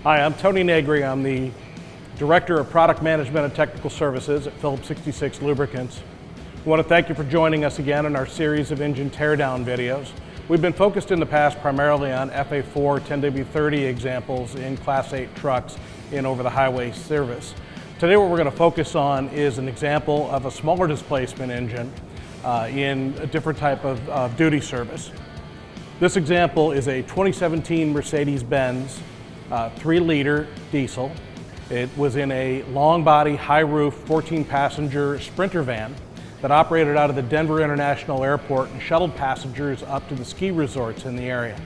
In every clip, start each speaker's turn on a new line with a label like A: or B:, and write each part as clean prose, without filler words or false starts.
A: Hi, I'm Tony Negri. I'm the Director of Product Management and Technical Services at Phillips 66 Lubricants. We want to thank you for joining us again in our series of engine teardown videos. We've been focused in the past primarily on FA4 10W-30 examples in Class 8 trucks in over-the-highway service. Today what we're going to focus on is an example of a smaller displacement engine in a different type of duty service. This example is a 2017 Mercedes-Benz 3-liter diesel. It was in a long body, high roof, 14-passenger Sprinter van that operated out of the Denver International Airport and shuttled passengers up to the ski resorts in the area.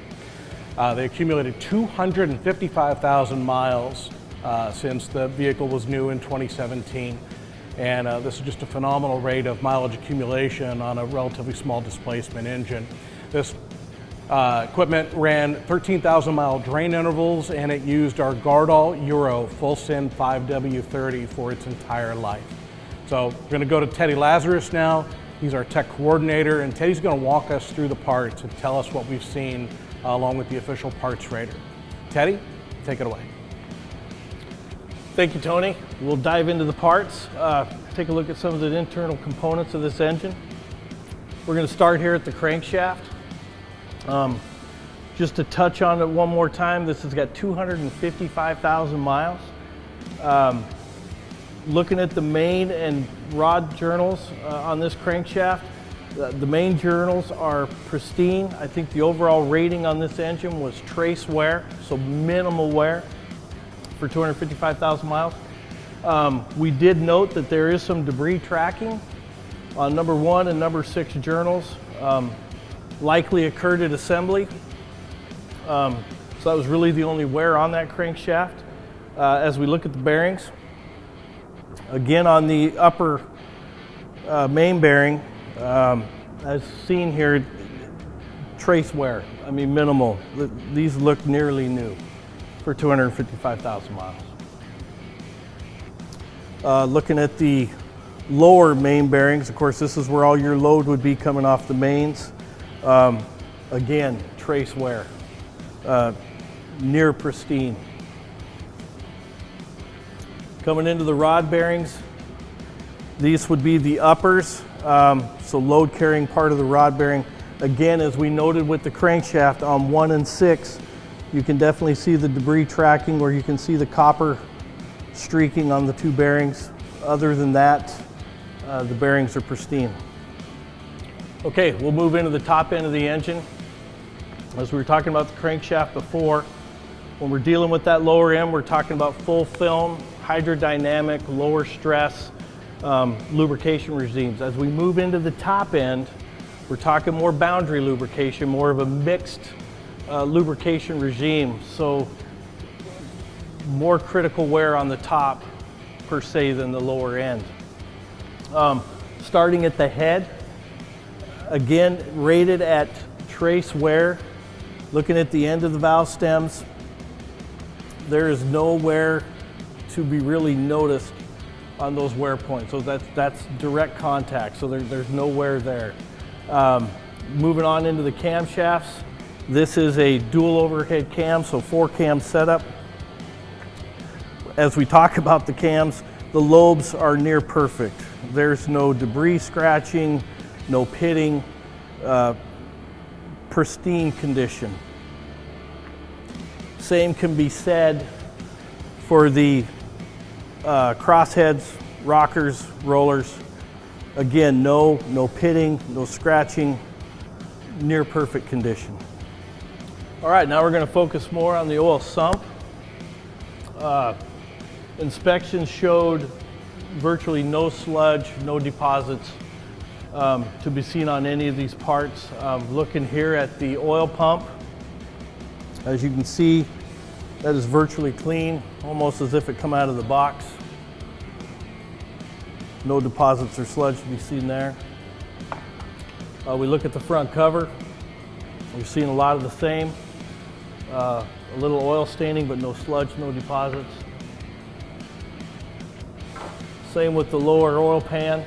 A: They accumulated 255,000 miles since the vehicle was new in 2017. And this is just a phenomenal rate of mileage accumulation on a relatively small displacement engine. This equipment ran 13,000 mile drain intervals, and it used our Guardol Euro Full Synthetic 5W-30 for its entire life. So we're going to go to Teddy Lazarus now. He's our tech coordinator, and Teddy's going to walk us through the parts and tell us what we've seen along with the official parts rater. Teddy, take it away.
B: Thank you, Tony. We'll dive into the parts, take a look at some of the internal components of this engine. We're going to start here at the crankshaft. Just to touch on it one more time, this has got 255,000 miles. Looking at the main and rod journals on this crankshaft, the main journals are pristine. I think the overall rating on this engine was trace wear, so minimal wear for 255,000 miles. We did note that there is some debris tracking on number 1 and number 6 journals. Likely occurred at assembly. So that was really the only wear on that crankshaft. As we look at the bearings, again on the upper main bearing, as seen here, trace wear, I mean minimal. These look nearly new for 255,000 miles. Looking at the lower main bearings, of course this is where all your load would be coming off the mains. Again, trace wear, near pristine. Coming into the rod bearings, these would be the uppers, so load carrying part of the rod bearing. Again, as we noted with the crankshaft on 1 and 6, you can definitely see the debris tracking, where you can see the copper streaking on the 2 bearings. Other than that, the bearings are pristine. Okay, we'll move into the top end of the engine. As we were talking about the crankshaft before, when we're dealing with that lower end, we're talking about full film, hydrodynamic, lower stress lubrication regimes. As we move into the top end, we're talking more boundary lubrication, more of a mixed lubrication regime. So more critical wear on the top per se than the lower end. Starting at the head, again, rated at trace wear. Looking at the end of the valve stems, there is no wear to be really noticed on those wear points. So that's direct contact, so there's no wear there. Moving on into the camshafts, this is a dual overhead cam, so 4 cam setup. As we talk about the cams, the lobes are near perfect. There's no debris scratching, no pitting, pristine condition. Same can be said for the crossheads, rockers, rollers. Again, no pitting, no scratching, near perfect condition. All right, now we're going to focus more on the oil sump. Inspections showed virtually no sludge, no deposits to be seen on any of these parts. Looking here at the oil pump, as you can see, that is virtually clean, almost as if it come out of the box. No deposits or sludge to be seen there. We look at the front cover, we're seeing a lot of the same. A little oil staining, but no sludge, no deposits. Same with the lower oil pan.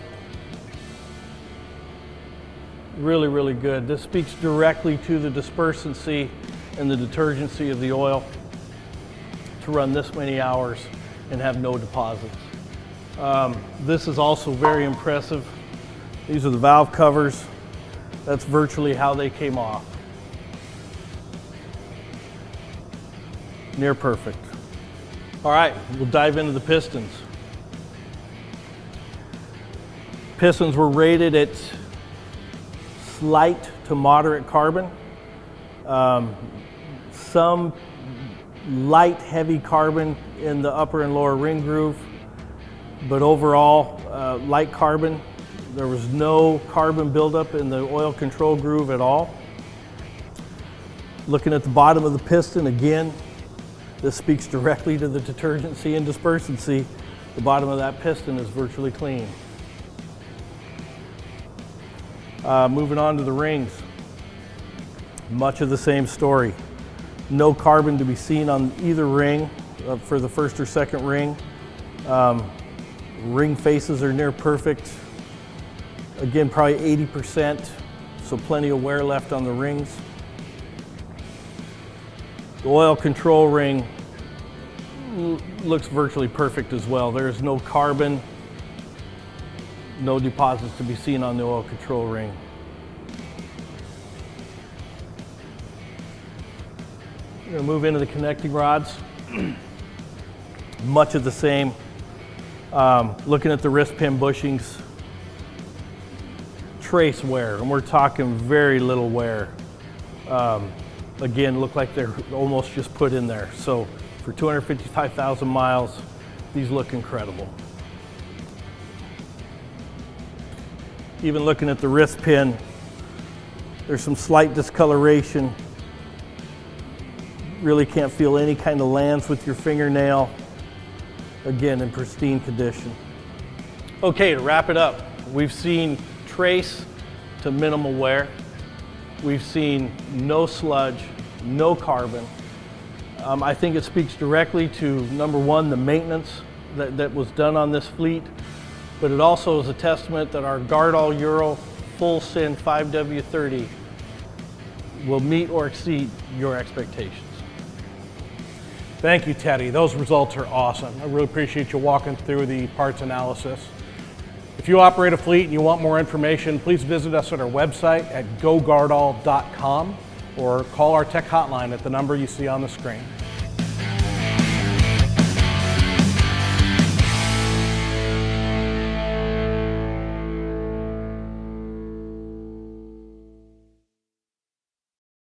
B: Really, really good. This speaks directly to the dispersancy and the detergency of the oil. to run this many hours and have no deposits. This is also very impressive. These are the valve covers. That's virtually how they came off. Near perfect. All right, we'll dive into the pistons. Pistons were rated at slight to moderate carbon. Some light heavy carbon in the upper and lower ring groove, but overall light carbon. There was no carbon buildup in the oil control groove at all. Looking at the bottom of the piston, again, this speaks directly to the detergency and dispersancy. The bottom of that piston is virtually clean. Moving on to the rings. Much of the same story. No carbon to be seen on either ring for the first or second ring. Ring faces are near perfect. Again, probably 80%, so plenty of wear left on the rings. The oil control ring looks virtually perfect as well. There's no carbon, no deposits to be seen on the oil control ring. We're going to move into the connecting rods. Much of the same. Looking at the wrist pin bushings, trace wear, and we're talking very little wear. Again, look like they're almost just put in there. So for 255,000 miles, these look incredible. Even looking at the wrist pin, there's some slight discoloration. Really can't feel any kind of lands with your fingernail. Again, in pristine condition. Okay, to wrap it up, we've seen trace to minimal wear. We've seen no sludge, no carbon. I think it speaks directly to, number one, the maintenance that was done on this fleet, but it also is a testament that our Guardol Euro Full Syn 5W-30 will meet or exceed your expectations.
A: Thank you, Teddy. Those results are awesome. I really appreciate you walking through the parts analysis. If you operate a fleet and you want more information, please visit us at our website at goguardol.com or call our tech hotline at the number you see on the screen.